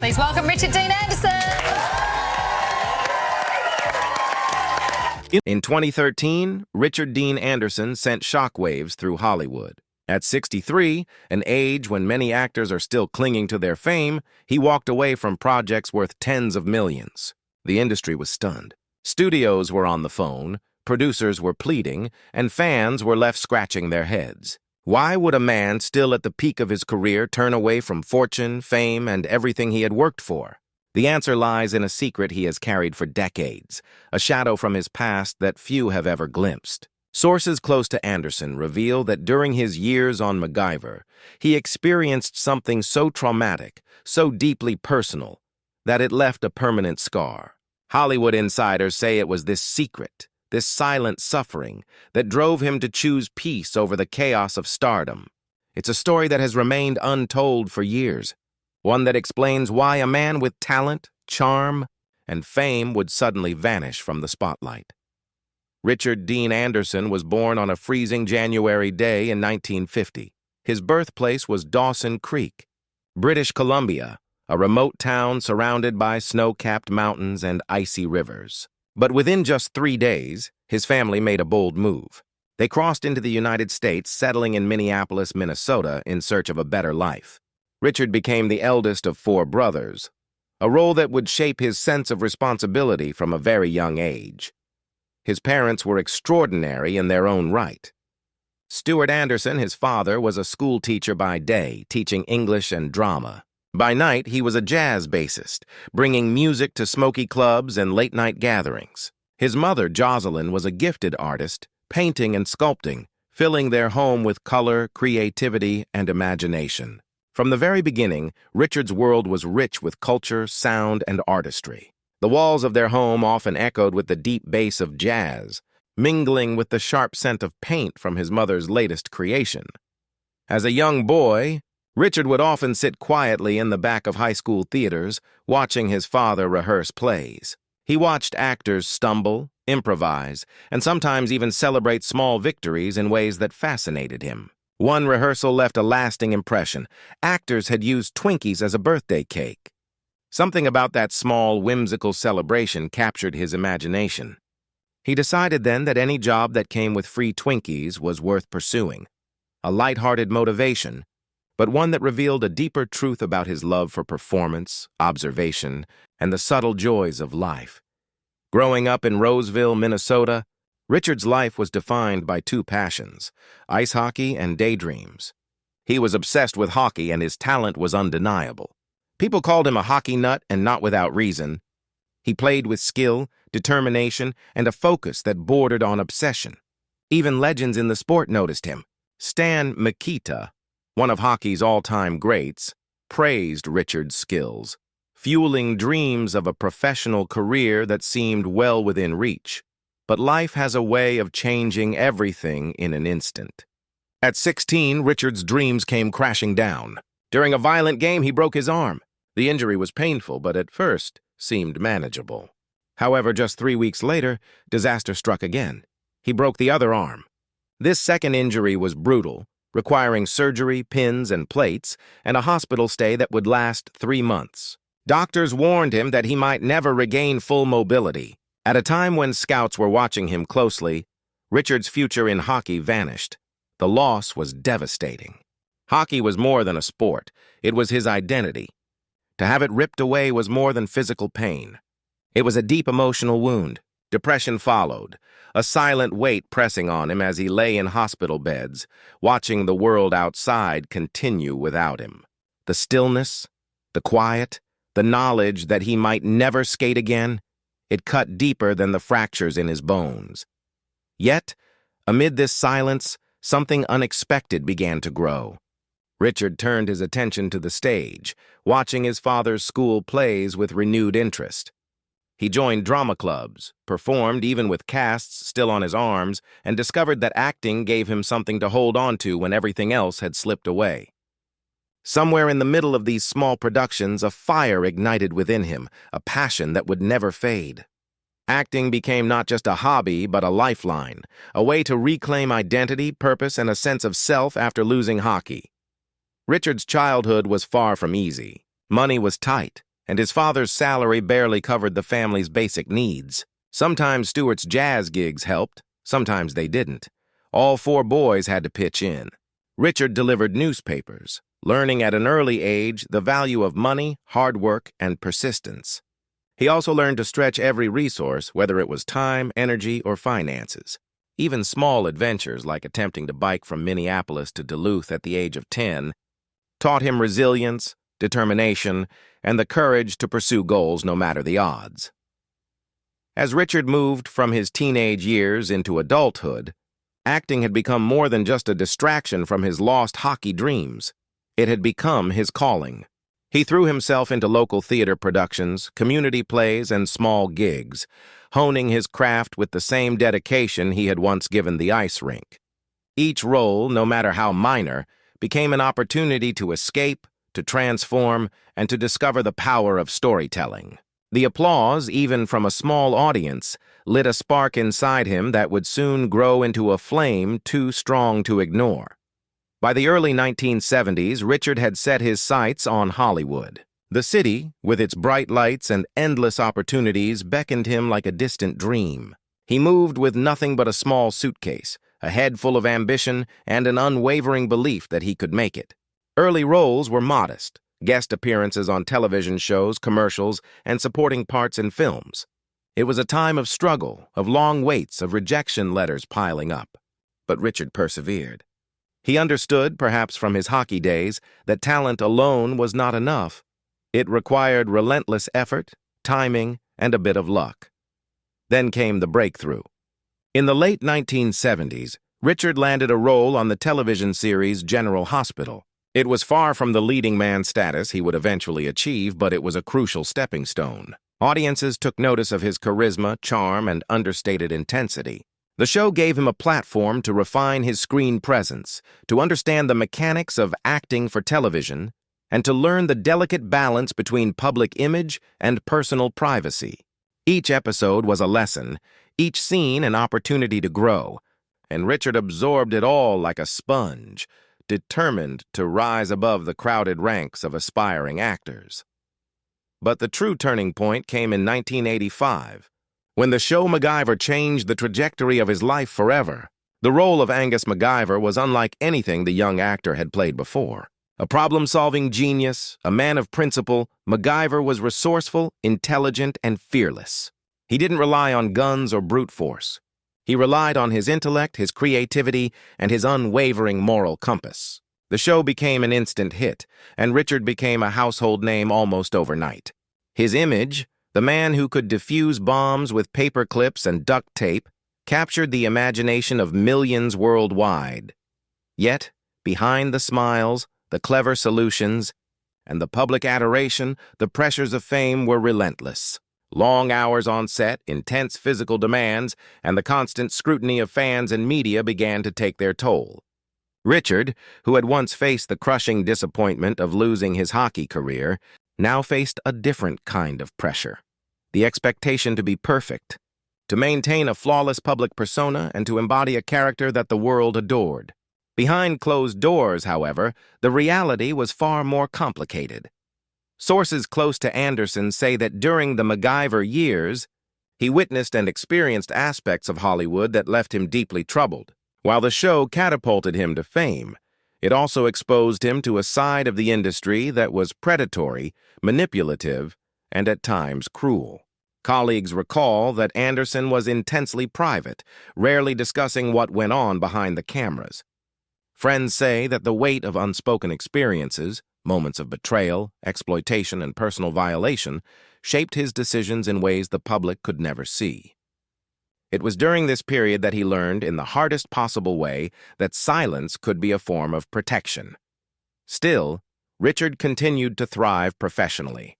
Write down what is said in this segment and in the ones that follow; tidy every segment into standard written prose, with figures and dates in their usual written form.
Please welcome Richard Dean Anderson. In 2013, Richard Dean Anderson sent shockwaves through Hollywood. At 63, an age when many actors are still clinging to their fame, he walked away from projects worth tens of millions. The industry was stunned. Studios were on the phone, producers were pleading, and fans were left scratching their heads. Why would a man still at the peak of his career turn away from fortune, fame, and everything he had worked for? The answer lies in a secret he has carried for decades, a shadow from his past that few have ever glimpsed. Sources close to Anderson reveal that during his years on MacGyver, he experienced something so traumatic, so deeply personal, that it left a permanent scar. Hollywood insiders say it was this secret, this silent suffering, that drove him to choose peace over the chaos of stardom. It's a story that has remained untold for years, one that explains why a man with talent, charm, and fame would suddenly vanish from the spotlight. Richard Dean Anderson was born on a freezing January day in 1950. His birthplace was Dawson Creek, British Columbia, a remote town surrounded by snow-capped mountains and icy rivers. But within just 3 days, his family made a bold move. They crossed into the United States, settling in Minneapolis, Minnesota, in search of a better life. Richard became the eldest of 4 brothers, a role that would shape his sense of responsibility from a very young age. His parents were extraordinary in their own right. Stuart Anderson, his father, was a school teacher by day, teaching English and drama. By night, he was a jazz bassist, bringing music to smoky clubs and late-night gatherings. His mother, Jocelyn, was a gifted artist, painting and sculpting, filling their home with color, creativity, and imagination. From the very beginning, Richard's world was rich with culture, sound, and artistry. The walls of their home often echoed with the deep bass of jazz, mingling with the sharp scent of paint from his mother's latest creation. As a young boy, Richard would often sit quietly in the back of high school theaters, watching his father rehearse plays. He watched actors stumble, improvise, and sometimes even celebrate small victories in ways that fascinated him. One rehearsal left a lasting impression. Actors had used Twinkies as a birthday cake. Something about that small, whimsical celebration captured his imagination. He decided then that any job that came with free Twinkies was worth pursuing. A light-hearted motivation, but one that revealed a deeper truth about his love for performance, observation, and the subtle joys of life. Growing up in Roseville, Minnesota, Richard's life was defined by 2 passions, ice hockey and daydreams. He was obsessed with hockey, and his talent was undeniable. People called him a hockey nut, and not without reason. He played with skill, determination, and a focus that bordered on obsession. Even legends in the sport noticed him. Stan Mikita, one of hockey's all-time greats, praised Richard's skills, fueling dreams of a professional career that seemed well within reach. But life has a way of changing everything in an instant. At 16, Richard's dreams came crashing down. During a violent game, he broke his arm. The injury was painful, but at first seemed manageable. However, just 3 weeks later, disaster struck again. He broke the other arm. This second injury was brutal, requiring surgery, pins, and plates, and a hospital stay that would last 3 months. Doctors warned him that he might never regain full mobility. At a time when scouts were watching him closely, Richard's future in hockey vanished. The loss was devastating. Hockey was more than a sport. It was his identity. To have it ripped away was more than physical pain. It was a deep emotional wound. Depression followed, a silent weight pressing on him as he lay in hospital beds, watching the world outside continue without him. The stillness, the quiet, the knowledge that he might never skate again, it cut deeper than the fractures in his bones. Yet, amid this silence, something unexpected began to grow. Richard turned his attention to the stage, watching his father's school plays with renewed interest. He joined drama clubs, performed even with casts still on his arms, and discovered that acting gave him something to hold on to when everything else had slipped away. Somewhere in the middle of these small productions, a fire ignited within him, a passion that would never fade. Acting became not just a hobby, but a lifeline, a way to reclaim identity, purpose, and a sense of self after losing hockey. Richard's childhood was far from easy. Money was tight. and his father's salary barely covered the family's basic needs. Sometimes Stewart's jazz gigs helped, sometimes they didn't. All four boys had to pitch in. Richard delivered newspapers, learning at an early age the value of money, hard work, and persistence. He also learned to stretch every resource, whether it was time, energy, or finances. Even small adventures, like attempting to bike from Minneapolis to Duluth at the age of 10, taught him resilience, determination, and the courage to pursue goals no matter the odds. As Richard moved from his teenage years into adulthood, acting had become more than just a distraction from his lost hockey dreams. It had become his calling. He threw himself into local theater productions, community plays, and small gigs, honing his craft with the same dedication he had once given the ice rink. Each role, no matter how minor, became an opportunity to escape, to transform, and to discover the power of storytelling. The applause, even from a small audience, lit a spark inside him that would soon grow into a flame too strong to ignore. By the early 1970s, Richard had set his sights on Hollywood. The city, with its bright lights and endless opportunities, beckoned him like a distant dream. He moved with nothing but a small suitcase, a head full of ambition, and an unwavering belief that he could make it. Early roles were modest, guest appearances on television shows, commercials, and supporting parts in films. It was a time of struggle, of long waits, of rejection letters piling up. But Richard persevered. He understood, perhaps from his hockey days, that talent alone was not enough. It required relentless effort, timing, and a bit of luck. Then came the breakthrough. In the late 1970s, Richard landed a role on the television series General Hospital. It was far from the leading man status he would eventually achieve, but it was a crucial stepping stone. Audiences took notice of his charisma, charm, and understated intensity. The show gave him a platform to refine his screen presence, to understand the mechanics of acting for television, and to learn the delicate balance between public image and personal privacy. Each episode was a lesson, each scene an opportunity to grow, and Richard absorbed it all like a sponge, determined to rise above the crowded ranks of aspiring actors. But the true turning point came in 1985, when the show MacGyver changed the trajectory of his life forever. The role of Angus MacGyver was unlike anything the young actor had played before. A problem-solving genius, a man of principle, MacGyver was resourceful, intelligent, and fearless. He didn't rely on guns or brute force. He relied on his intellect, his creativity, and his unwavering moral compass. The show became an instant hit, and Richard became a household name almost overnight. His image, the man who could defuse bombs with paper clips and duct tape, captured the imagination of millions worldwide. Yet, behind the smiles, the clever solutions, and the public adoration, the pressures of fame were relentless. Long hours on set, intense physical demands, and the constant scrutiny of fans and media began to take their toll. Richard, who had once faced the crushing disappointment of losing his hockey career, now faced a different kind of pressure. The expectation to be perfect, to maintain a flawless public persona, and to embody a character that the world adored. Behind closed doors, however, the reality was far more complicated. Sources close to Anderson say that during the MacGyver years, he witnessed and experienced aspects of Hollywood that left him deeply troubled. While the show catapulted him to fame, it also exposed him to a side of the industry that was predatory, manipulative, and at times cruel. Colleagues recall that Anderson was intensely private, rarely discussing what went on behind the cameras. Friends say that the weight of unspoken experiences, moments of betrayal, exploitation, and personal violation, shaped his decisions in ways the public could never see. It was during this period that he learned, in the hardest possible way, that silence could be a form of protection. Still, Richard continued to thrive professionally.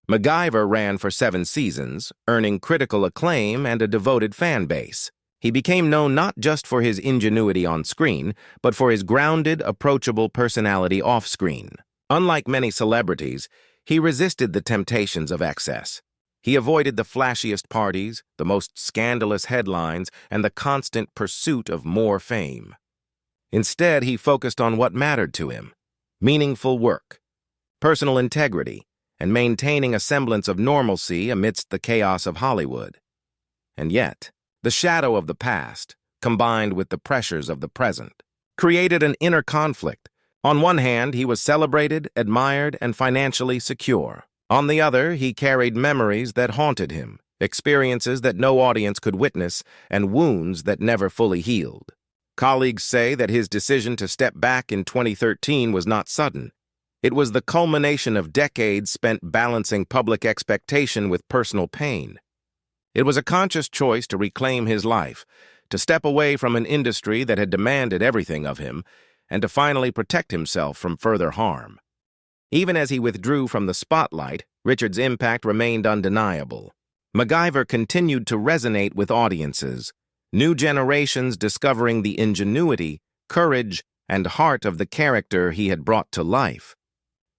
MacGyver ran for 7 seasons, earning critical acclaim and a devoted fan base. He became known not just for his ingenuity on screen, but for his grounded, approachable personality off-screen. Unlike many celebrities, he resisted the temptations of excess. He avoided the flashiest parties, the most scandalous headlines, and the constant pursuit of more fame. Instead, he focused on what mattered to him: meaningful work, personal integrity, and maintaining a semblance of normalcy amidst the chaos of Hollywood. And yet, the shadow of the past, combined with the pressures of the present, created an inner conflict. On one hand, he was celebrated, admired, and financially secure. On the other, he carried memories that haunted him, experiences that no audience could witness, and wounds that never fully healed. Colleagues say that his decision to step back in 2013 was not sudden. It was the culmination of decades spent balancing public expectation with personal pain. It was a conscious choice to reclaim his life, to step away from an industry that had demanded everything of him, and to finally protect himself from further harm. Even as he withdrew from the spotlight, Richard's impact remained undeniable. MacGyver continued to resonate with audiences, new generations discovering the ingenuity, courage, and heart of the character he had brought to life.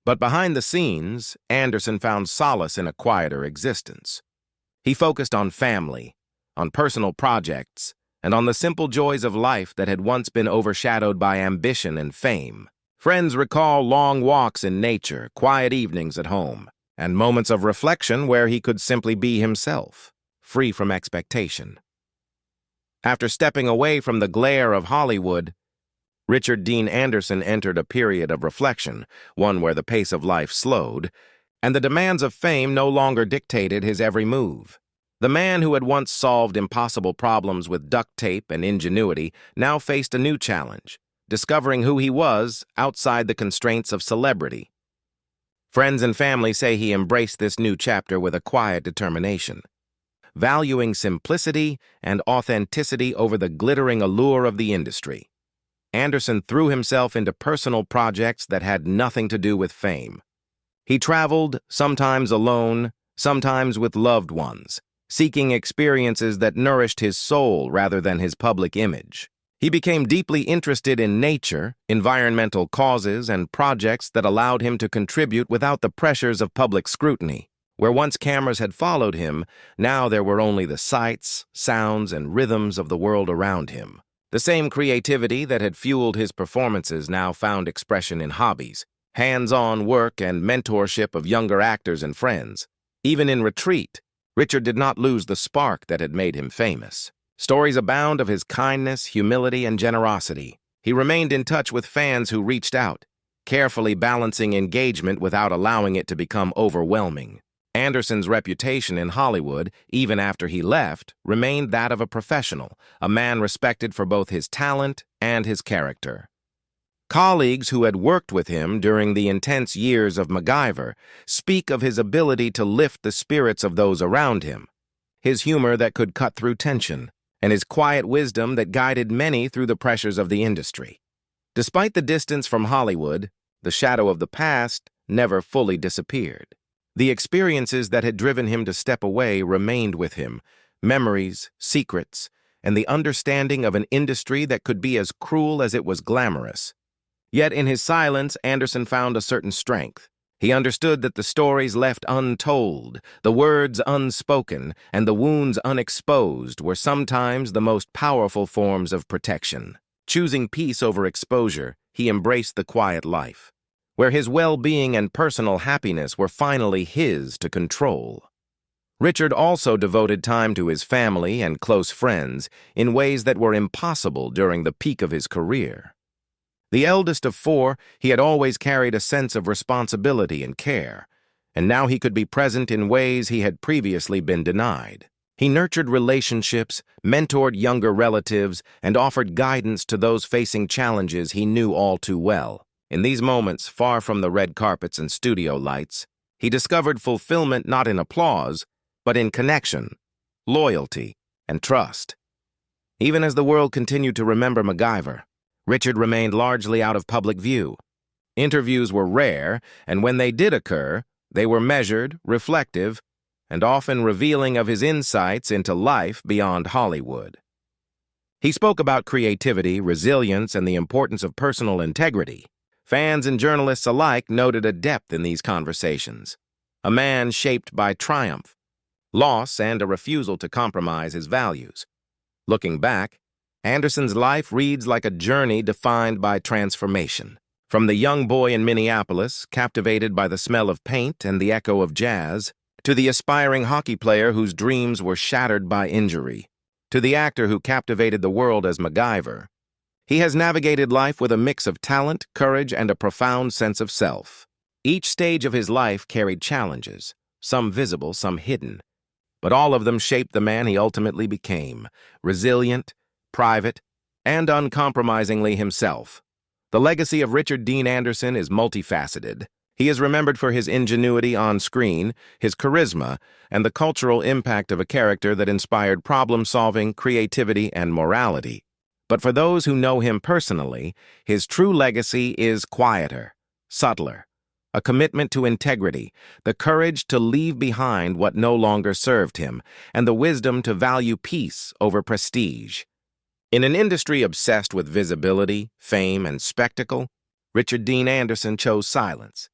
But behind the scenes, Anderson found solace in a quieter existence. He focused on family, on personal projects, and on the simple joys of life that had once been overshadowed by ambition and fame. Friends recall long walks in nature, quiet evenings at home, and moments of reflection where he could simply be himself, free from expectation. After stepping away from the glare of Hollywood, Richard Dean Anderson entered a period of reflection, one where the pace of life slowed, and the demands of fame no longer dictated his every move. The man who had once solved impossible problems with duct tape and ingenuity now faced a new challenge, discovering who he was outside the constraints of celebrity. Friends and family say he embraced this new chapter with a quiet determination, valuing simplicity and authenticity over the glittering allure of the industry. Anderson threw himself into personal projects that had nothing to do with fame. He traveled, sometimes alone, sometimes with loved ones, seeking experiences that nourished his soul rather than his public image. He became deeply interested in nature, environmental causes, and projects that allowed him to contribute without the pressures of public scrutiny. Where once cameras had followed him, now there were only the sights, sounds, and rhythms of the world around him. The same creativity that had fueled his performances now found expression in hobbies, hands-on work, and mentorship of younger actors and friends. Even in retreat, Richard did not lose the spark that had made him famous. Stories abound of his kindness, humility, and generosity. He remained in touch with fans who reached out, carefully balancing engagement without allowing it to become overwhelming. Anderson's reputation in Hollywood, even after he left, remained that of a professional, a man respected for both his talent and his character. Colleagues who had worked with him during the intense years of MacGyver speak of his ability to lift the spirits of those around him, his humor that could cut through tension, and his quiet wisdom that guided many through the pressures of the industry. Despite the distance from Hollywood, the shadow of the past never fully disappeared. The experiences that had driven him to step away remained with him, memories, secrets, and the understanding of an industry that could be as cruel as it was glamorous. Yet in his silence, Anderson found a certain strength. He understood that the stories left untold, the words unspoken, and the wounds unexposed were sometimes the most powerful forms of protection. Choosing peace over exposure, he embraced the quiet life, where his well-being and personal happiness were finally his to control. Richard also devoted time to his family and close friends in ways that were impossible during the peak of his career. The eldest of four, he had always carried a sense of responsibility and care, and now he could be present in ways he had previously been denied. He nurtured relationships, mentored younger relatives, and offered guidance to those facing challenges he knew all too well. In these moments, far from the red carpets and studio lights, he discovered fulfillment not in applause, but in connection, loyalty, and trust. Even as the world continued to remember MacGyver, Richard remained largely out of public view. Interviews were rare, and when they did occur, they were measured, reflective, and often revealing of his insights into life beyond Hollywood. He spoke about creativity, resilience, and the importance of personal integrity. Fans and journalists alike noted a depth in these conversations, a man shaped by triumph, loss, and a refusal to compromise his values. Looking back, Anderson's life reads like a journey defined by transformation. From the young boy in Minneapolis, captivated by the smell of paint and the echo of jazz, to the aspiring hockey player whose dreams were shattered by injury, to the actor who captivated the world as MacGyver, he has navigated life with a mix of talent, courage, and a profound sense of self. Each stage of his life carried challenges, some visible, some hidden, but all of them shaped the man he ultimately became, resilient, private, and uncompromisingly himself. The legacy of Richard Dean Anderson is multifaceted. He is remembered for his ingenuity on screen, his charisma, and the cultural impact of a character that inspired problem-solving, creativity, and morality. But for those who know him personally, his true legacy is quieter, subtler, a commitment to integrity, the courage to leave behind what no longer served him, and the wisdom to value peace over prestige. In an industry obsessed with visibility, fame, and spectacle, Richard Dean Anderson chose silence.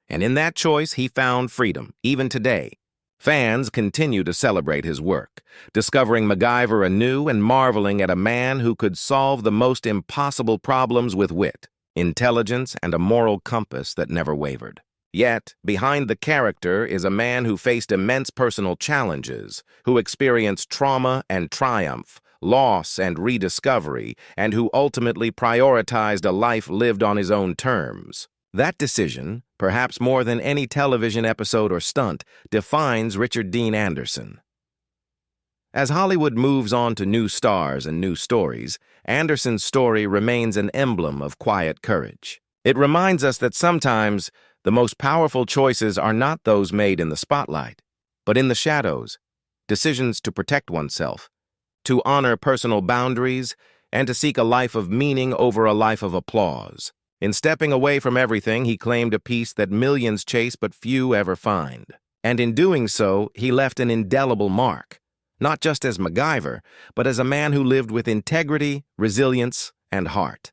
And in that choice, he found freedom, even today. Fans continue to celebrate his work, discovering MacGyver anew and marveling at a man who could solve the most impossible problems with wit, intelligence, and a moral compass that never wavered. Yet, behind the character is a man who faced immense personal challenges, who experienced trauma and triumph, loss and rediscovery, and who ultimately prioritized a life lived on his own terms. That decision, perhaps more than any television episode or stunt, defines Richard Dean Anderson. As Hollywood moves on to new stars and new stories, Anderson's story remains an emblem of quiet courage. It reminds us that sometimes the most powerful choices are not those made in the spotlight, but in the shadows, decisions to protect oneself, to honor personal boundaries, and to seek a life of meaning over a life of applause. In stepping away from everything, he claimed a peace that millions chase but few ever find. And in doing so, he left an indelible mark, not just as MacGyver, but as a man who lived with integrity, resilience, and heart.